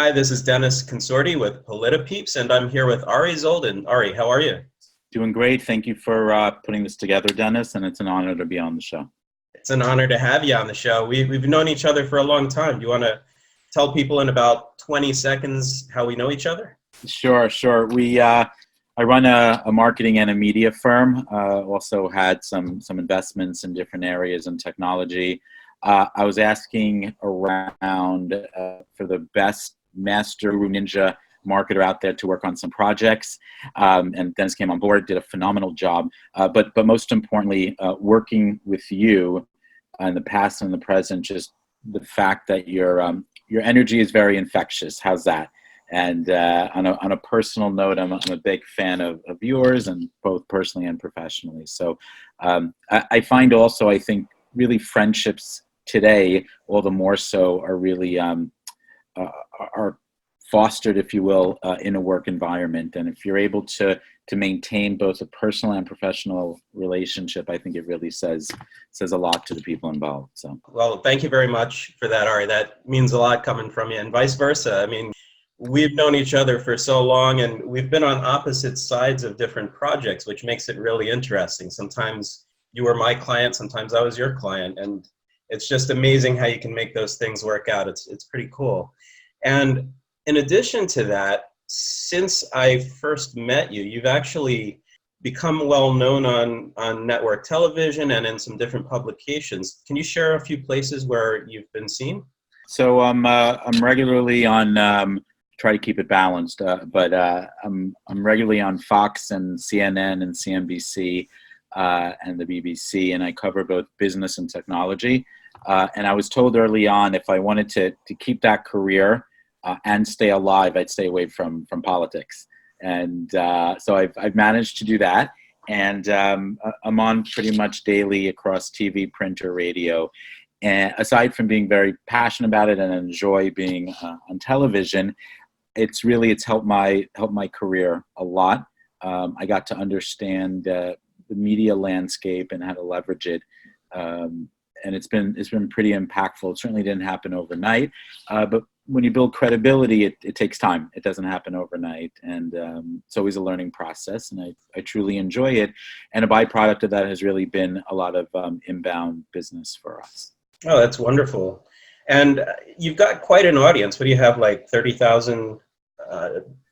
Hi, this is Dennis Consorti with PolitiPeeps, and I'm here with Ari Zoldan. Ari, how are you? Doing great. Thank you for putting this together, Dennis, and it's an honor to be on the show. It's an honor to have you on the show. We've known each other for a long time. Do you want to tell people in about 20 seconds how we know each other? Sure. I run a marketing and a media firm. Also had some investments in different areas in technology. I was asking around for the best master ninja marketer out there to work on some projects, and Dennis came on board, did a phenomenal job. But most importantly, working with you in the past and the present, just the fact that your energy is very infectious. How's that? And on a personal note, I'm a big fan of yours, and both personally and professionally. So I find also, I think, really friendships today, all the more so, are really are fostered, if you will, in a work environment. And if you're able to maintain both a personal and professional relationship, I think it really says a lot to the people involved. So, well, thank you very much for that, Ari. That means a lot coming from you, and vice versa. I mean, we've known each other for so long, and we've been on opposite sides of different projects, which makes it really interesting. Sometimes you were my client, sometimes I was your client, and it's just amazing how you can make those things work out. It's pretty cool. And in addition to that, since I first met you, you've actually become well known on network television and in some different publications. Can you share a few places where you've been seen? so I'm regularly on. Try to keep it balanced, but I'm regularly on Fox and CNN and CNBC and the BBC, and I cover both business and technology. And I was told early on, if I wanted to keep that career and stay alive, I'd stay away from politics. And so I've managed to do that. And I'm on pretty much daily across TV, print, or radio. And aside from being very passionate about it and enjoy being on television, it's helped my career a lot. I got to understand the media landscape and how to leverage it. And it's been pretty impactful. It certainly didn't happen overnight, but when you build credibility, it takes time. It doesn't happen overnight, and it's always a learning process. And I truly enjoy it. And a byproduct of that has really been a lot of inbound business for us. Oh, that's wonderful. And you've got quite an audience. What do you have, like 30,000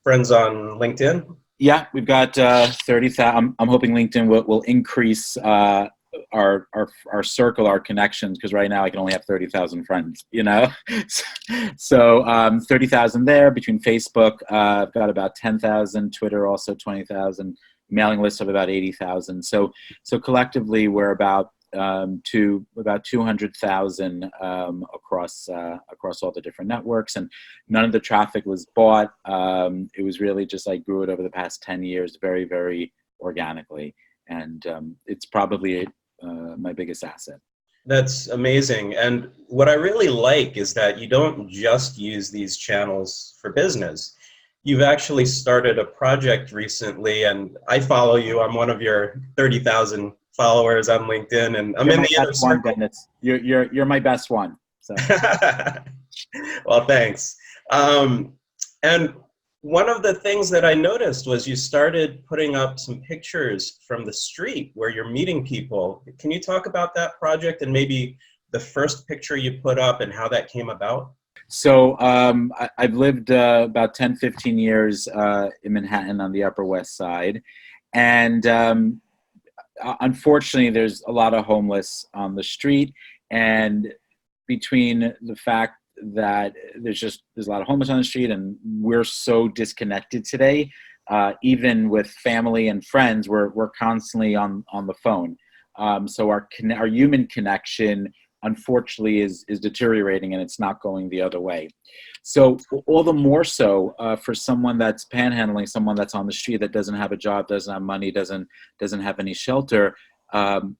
friends on LinkedIn? Yeah, we've got 30,000. I'm hoping LinkedIn will increase our circle, our connections, because right now I can only have 30,000 friends, So 30,000 there. Between Facebook, I've got about 10,000, Twitter also 20,000, mailing list of about 80,000. So collectively we're about 200,000 across all the different networks, and none of the traffic was bought. It was really just, I grew it over the past 10 years very, very organically, and it's probably my biggest asset. That's amazing. And what I really like is that you don't just use these channels for business. You've actually started a project recently, and I follow you. I'm one of your 30,000 followers on LinkedIn, and I'm in the inner circle. You're my best one. So. Well, thanks. And one of the things that I noticed was you started putting up some pictures from the street where you're meeting people. Can you talk about that project and maybe the first picture you put up and how that came about? So I've lived about 10, 15 years in Manhattan on the Upper West Side. And unfortunately, there's a lot of homeless on the street. And between the fact that there's a lot of homeless on the street, and we're so disconnected today, even with family and friends, we're constantly on the phone. So our human connection, unfortunately, is deteriorating, and it's not going the other way. So all the more so for someone that's panhandling, someone that's on the street, that doesn't have a job, doesn't have money, doesn't have any shelter.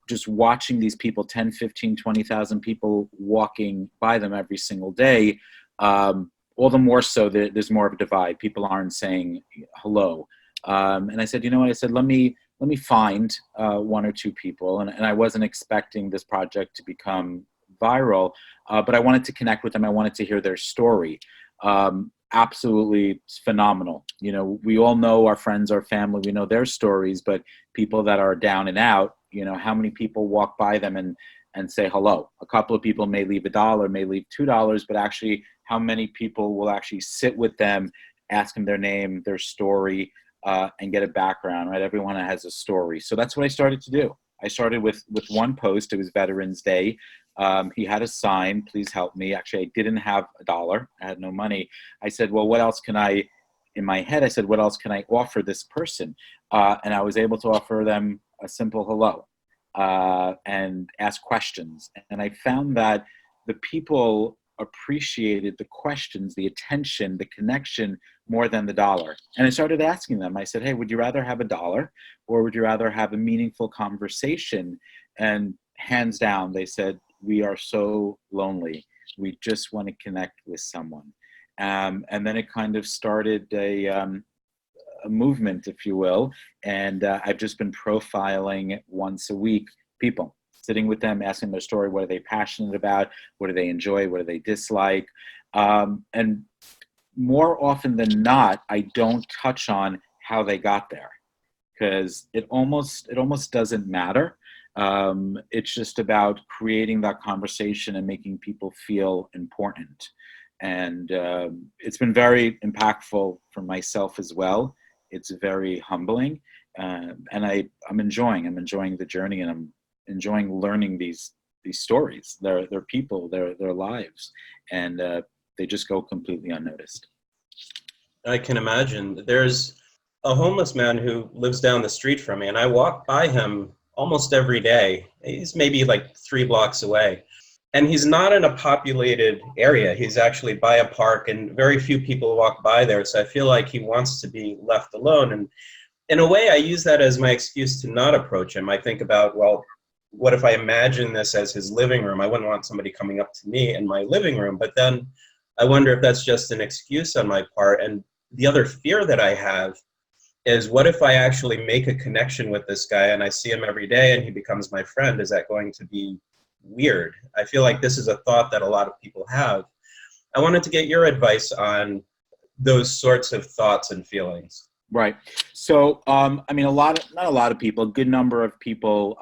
Just watching these people, 10, 15, 20,000 people walking by them every single day, all the more so that there's more of a divide. People aren't saying hello. And I said, you know what? I said, let me find one or two people. And I wasn't expecting this project to become viral, but I wanted to connect with them. I wanted to hear their story. absolutely phenomenal. You know, we all know our friends, our family, we know their stories, but people that are down and out, you know, how many people walk by them and say hello? A couple of people may leave $1, may leave $2, but actually how many people will actually sit with them, ask them their name, their story, and get a background, right? Everyone has a story. So that's what I started to do. I started with one post. It was Veterans Day. He had a sign, please help me. Actually, I didn't have $1. I had no money. I said, well, what else can in my head, I said, what else can I offer this person? And I was able to offer them a simple hello and ask questions. And I found that the people appreciated the questions, the attention, the connection more than the $1. And I started asking them, I said, hey, would you rather have $1 or would you rather have a meaningful conversation? And hands down, they said, we are so lonely. We just want to connect with someone. And then it kind of started a movement, if you will. And I've just been profiling once a week people, sitting with them, asking their story. What are they passionate about? What do they enjoy? What do they dislike? And more often than not, I don't touch on how they got there, because it almost doesn't matter. It's just about creating that conversation and making people feel important. And it's been very impactful for myself as well. It's very humbling, and I'm enjoying the journey, and I'm enjoying learning these stories. They're people, their lives, and they just go completely unnoticed. I can imagine. There's a homeless man who lives down the street from me, and I walk by him almost every day. He's maybe like 3 blocks away. And he's not in a populated area. He's actually by a park, and very few people walk by there. So I feel like he wants to be left alone. And in a way, I use that as my excuse to not approach him. I think about, well, what if I imagine this as his living room? I wouldn't want somebody coming up to me in my living room. But then I wonder if that's just an excuse on my part. And the other fear that I have is, what if I actually make a connection with this guy and I see him every day and he becomes my friend? Is that going to be weird? I feel like this is a thought that a lot of people have. I wanted to get your advice on those sorts of thoughts and feelings. Right. So, I mean, not a lot of people, a good number of people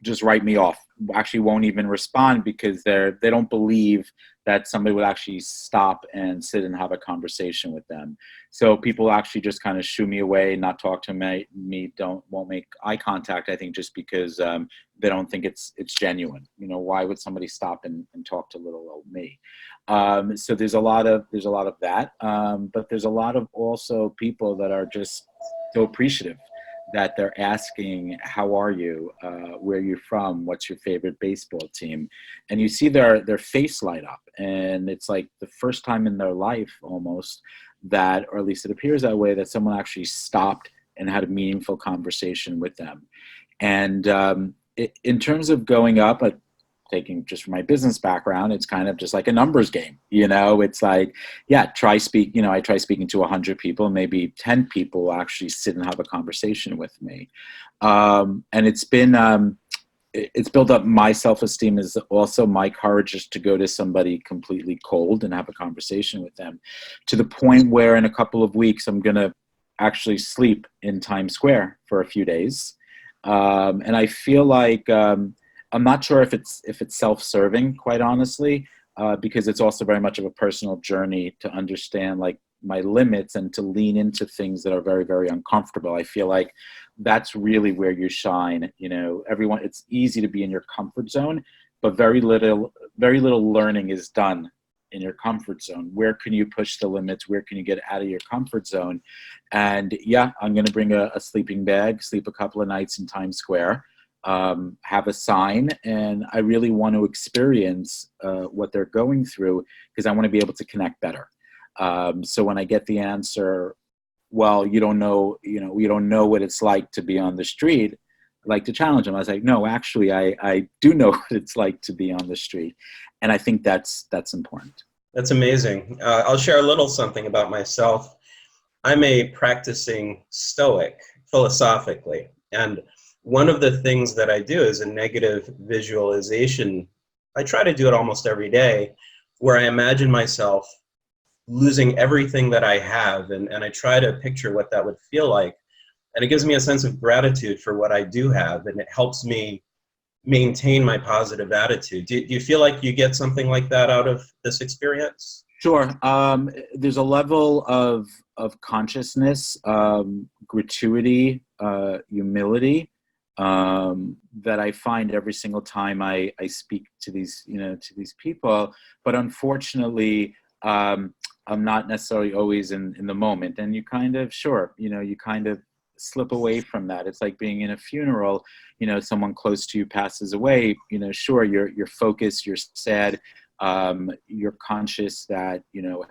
just write me off, actually won't even respond, because they don't believe that somebody would actually stop and sit and have a conversation with them. So people actually just kind of shoo me away, not talk to me, won't make eye contact, I think, just because they don't think it's genuine. You know, why would somebody stop and talk to little old me? So there's a lot of that, but there's a lot of also people that are just so appreciative that they're asking, how are you? Where are you from? What's your favorite baseball team? And you see their face light up, and it's like the first time in their life almost that, or at least it appears that way, that someone actually stopped and had a meaningful conversation with them. And in terms of going up, taking just from my business background, it's kind of just like a numbers game. You know, it's like, yeah, I try speaking to 100 people, maybe 10 people will actually sit and have a conversation with me. And it's built up my self-esteem, is also my courage just to go to somebody completely cold and have a conversation with them, to the point where in a couple of weeks, I'm going to actually sleep in Times Square for a few days. And I feel like, I'm not sure if it's self-serving, quite honestly, because it's also very much of a personal journey to understand like my limits and to lean into things that are very, very uncomfortable. I feel like that's really where you shine. You know, it's easy to be in your comfort zone, but very little learning is done in your comfort zone. Where can you push the limits? Where can you get out of your comfort zone? And yeah, I'm going to bring a sleeping bag, sleep a couple of nights in Times Square. Have a sign, and I really want to experience what they're going through, because I want to be able to connect better. So when I get the answer, well, you don't know what it's like to be on the street, I like to challenge them. I was like, no, actually, I do know what it's like to be on the street, and I think that's important. That's amazing. I'll share a little something about myself. I'm a practicing Stoic philosophically, and one of the things that I do is a negative visualization. I try to do it almost every day, where I imagine myself losing everything that I have, and I try to picture what that would feel like. And it gives me a sense of gratitude for what I do have, and it helps me maintain my positive attitude. Do you feel like you get something like that out of this experience? Sure. There's a level of consciousness, gratuity, humility, that I find every single time I speak to these, to these people. But unfortunately, I'm not necessarily always in the moment. And you kind of, sure, you kind of slip away from that. It's like being in a funeral, someone close to you passes away, sure, you're focused, you're sad, you're conscious that,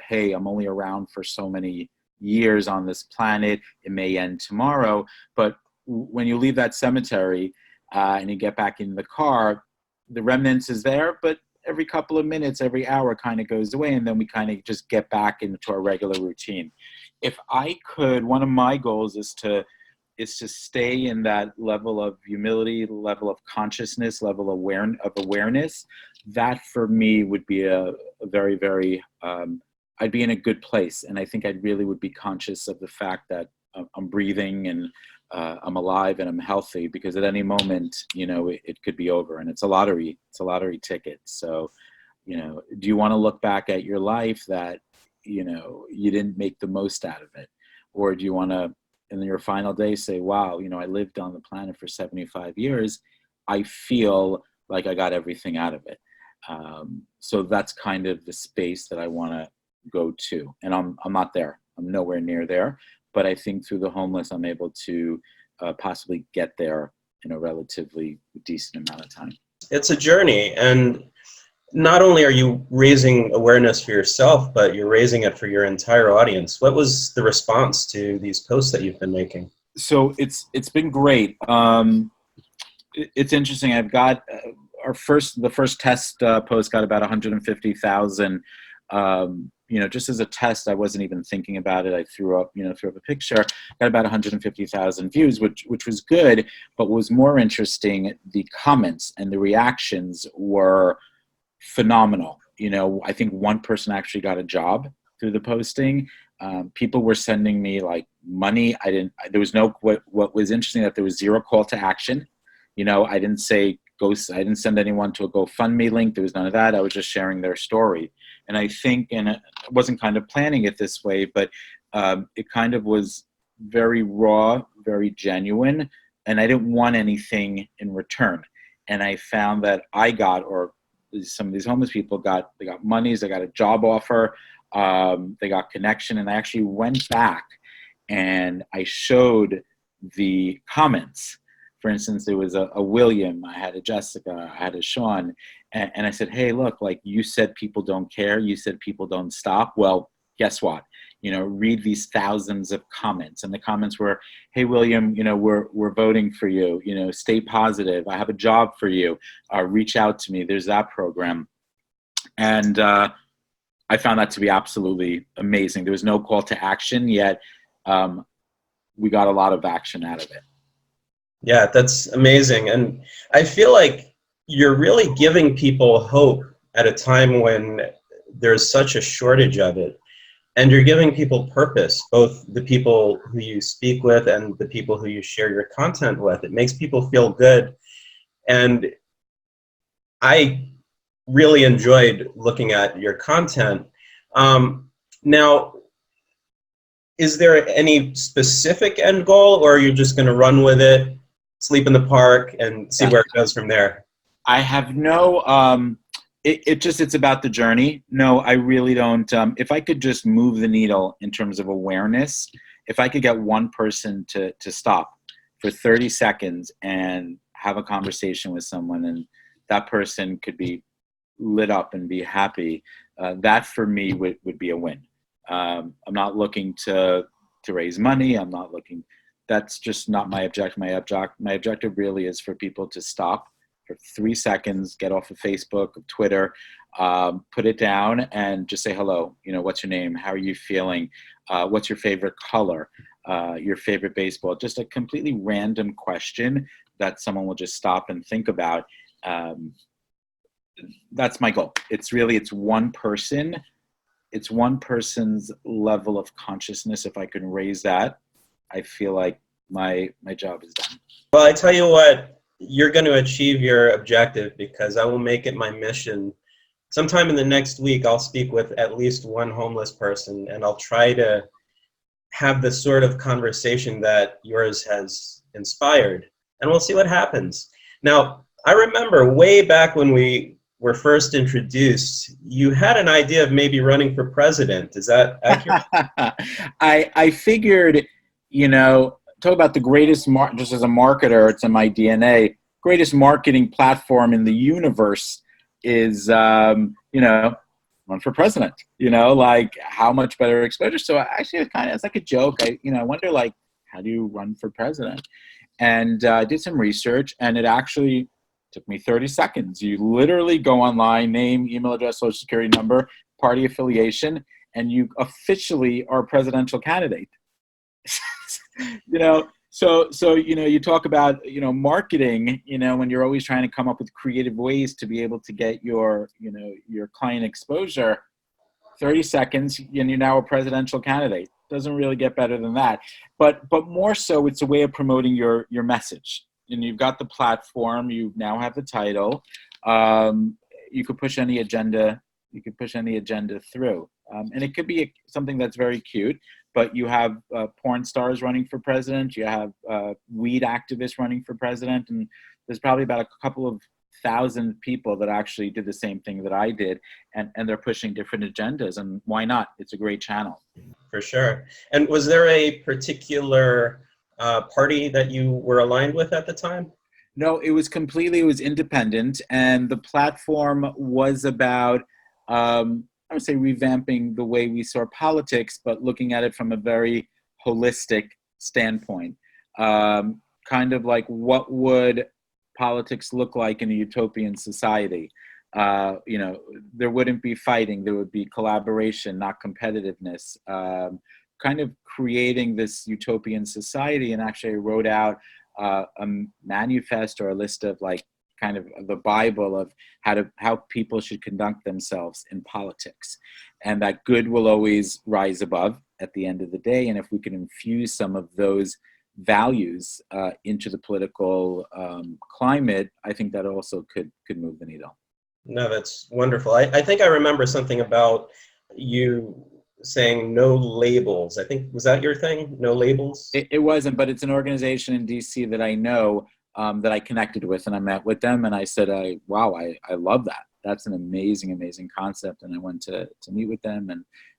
hey, I'm only around for so many years on this planet. It may end tomorrow. But when you leave that cemetery and you get back in the car, the remnants is there, but every couple of minutes, every hour kind of goes away, and then we kind of just get back into our regular routine. If I could, one of my goals is to stay in that level of humility, level of consciousness, level of awareness. That for me would be a very, very, I'd be in a good place. And I think I really would be conscious of the fact that I'm breathing and I'm alive and I'm healthy, because at any moment, it could be over, and it's a lottery ticket. So, do you want to look back at your life that, you didn't make the most out of it? Or do you want to, in your final day, say, wow, I lived on the planet for 75 years. I feel like I got everything out of it. So that's kind of the space that I want to go to. And I'm not there. I'm nowhere near there. But I think through the homeless, I'm able to possibly get there in a relatively decent amount of time. It's a journey, and not only are you raising awareness for yourself, but you're raising it for your entire audience. What was the response to these posts that you've been making? So it's been great. It's interesting. I've got the first test post got about 150,000. Just as a test, I wasn't even thinking about it. I threw up a picture, got about 150,000 views, which was good. But what was more interesting, the comments and the reactions were phenomenal. I think one person actually got a job through the posting. People were sending me like money. What was interesting, that there was zero call to action. I didn't say I didn't send anyone to a GoFundMe link. There was none of that. I was just sharing their story. And I think, and I wasn't kind of planning it this way, but it kind of was very raw, very genuine, and I didn't want anything in return. And I found that some of these homeless people got monies, they got a job offer, they got connection, and I actually went back and I showed the comments. For instance, there was a William, I had a Jessica, I had a Sean, and I said, hey, look, like you said people don't care, you said people don't stop. Well, guess what? Read these thousands of comments. And the comments were, hey, William, we're voting for you, stay positive. I have a job for you. Reach out to me. There's that program. And I found that to be absolutely amazing. There was no call to action, yet we got a lot of action out of it. Yeah, that's amazing. And I feel like you're really giving people hope at a time when there's such a shortage of it. And you're giving people purpose, both the people who you speak with and the people who you share your content with. It makes people feel good. And I really enjoyed looking at your content. Now, is there any specific end goal, or are you just going to run with it, sleep in the park, and see where it goes from there? I have no, it's about the journey. No, I really don't. If I could just move the needle in terms of awareness, if I could get one person to stop for 30 seconds and have a conversation with someone, and that person could be lit up and be happy, that for me would be a win. I'm not looking to raise money. That's just not my objective. My objective really is for people to stop for 3 seconds, get off of Facebook, Twitter, put it down and just say hello. What's your name? How are you feeling? What's your favorite color? Your favorite baseball? Just a completely random question that someone will just stop and think about. That's my goal. It's one person. it's one person's level of consciousness. If I can raise that, I feel like my job is done. Well, I tell you what, you're going to achieve your objective, because I will make it my mission. Sometime in the next week, I'll speak with at least one homeless person, and I'll try to have the sort of conversation that yours has inspired, and we'll see what happens. Now, I remember way back when we were first introduced, you had an idea of maybe running for president. Is that accurate? I figured, talk about the greatest, just as a marketer, it's in my DNA, greatest marketing platform in the universe is, run for president, like how much better exposure. So actually it's like a joke. I wonder, like, how do you run for president? And I did some research, and it actually took me 30 seconds. You literally go online, name, email address, social security number, party affiliation, and you officially are a presidential candidate. So you talk about, marketing, when you're always trying to come up with creative ways to be able to get your client exposure, 30 seconds, and you're now a presidential candidate. Doesn't really get better than that. But more so, it's a way of promoting your message. And you've got the platform, you now have the title. You could push any agenda. You could push any agenda through. And it could be something that's very cute, but you have porn stars running for president. You have weed activists running for president. And there's probably about a couple of thousand people that actually did the same thing that I did. And they're pushing different agendas. And why not? It's a great channel. For sure. And was there a particular party that you were aligned with at the time? No, it was independent. And the platform was about, I would say, revamping the way we saw politics, but looking at it from a very holistic standpoint. Kind of like, what would politics look like in a utopian society? There wouldn't be fighting. There would be collaboration, not competitiveness. Kind of creating this utopian society. And actually I wrote out a manifest, or a list of, like, kind of the Bible of how people should conduct themselves in politics, and that good will always rise above at the end of the day. And if we can infuse some of those values into the political climate, I think that also could move the needle. No, that's wonderful. I think I remember something about you saying no labels. I think, was that your thing? No labels? It wasn't, but it's an organization in DC that I know, that I connected with, and I met with them, and I said, wow, I love that. That's an amazing, amazing concept. And I went to meet with them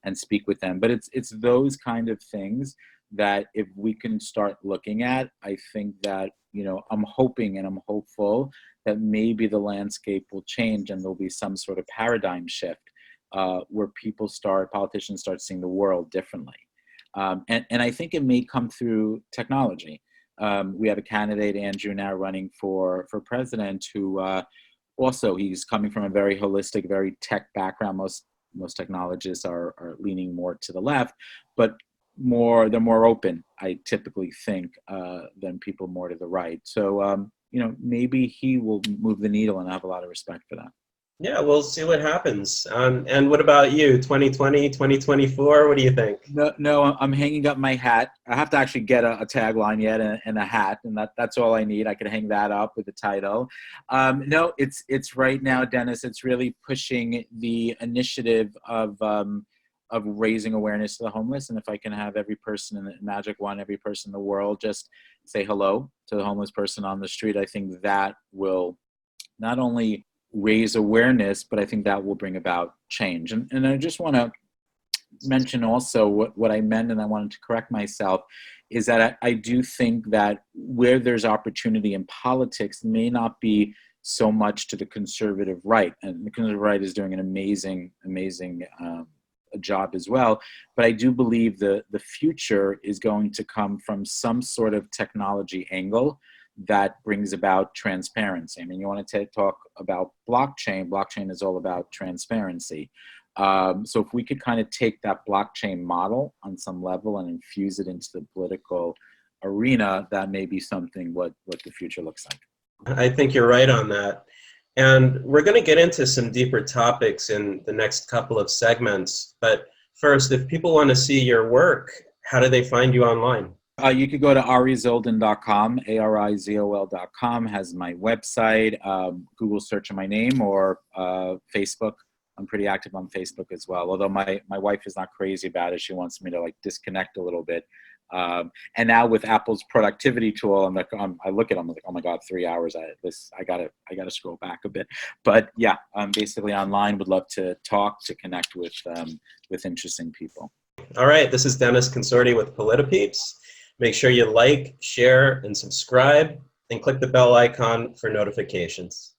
and speak with them. But it's those kind of things that if we can start looking at, I think that, I'm hoping and I'm hopeful that maybe the landscape will change and there'll be some sort of paradigm shift where politicians start seeing the world differently. And I think it may come through technology. We have a candidate, Andrew, now running for president, who also, he's coming from a very holistic, very tech background. Most technologists are leaning more to the left, but they're more open, I typically think, than people more to the right. So, maybe he will move the needle, and I have a lot of respect for that. Yeah, we'll see what happens. And what about you, 2020, 2024? What do you think? No, I'm hanging up my hat. I have to actually get a tagline yet and a hat, and that's all I need. I can hang that up with the title. No, it's right now, Dennis, it's really pushing the initiative of raising awareness to the homeless. And if I can have every person in the magic one, every person in the world just say hello to the homeless person on the street, I think that will not only raise awareness, but I think that will bring about change. And I just want to mention also what I meant, and I wanted to correct myself, is that I do think that where there's opportunity in politics may not be so much to the conservative right. And the conservative right is doing an amazing job as well. But I do believe the future is going to come from some sort of technology angle that brings about transparency. I mean, you want to talk about blockchain. Blockchain is all about transparency. So if we could kind of take that blockchain model on some level and infuse it into the political arena, that may be something what the future looks like. I think you're right on that. And we're going to get into some deeper topics in the next couple of segments. But First, if people want to see your work, how do they find you online? You could go to arizoldan.com, ARIZOL.com has my website, Google search of my name, or Facebook. I'm pretty active on Facebook as well, although my wife is not crazy about it. She wants me to like disconnect a little bit. And now with Apple's productivity tool, I look at them, I'm like, oh my God, 3 hours. I gotta scroll back a bit. But yeah, I'm basically online. Would love to talk, to connect with interesting people. All right, this is Dennis Consorti with PolitiPeeps. Make sure you like, share, and subscribe, and click the bell icon for notifications.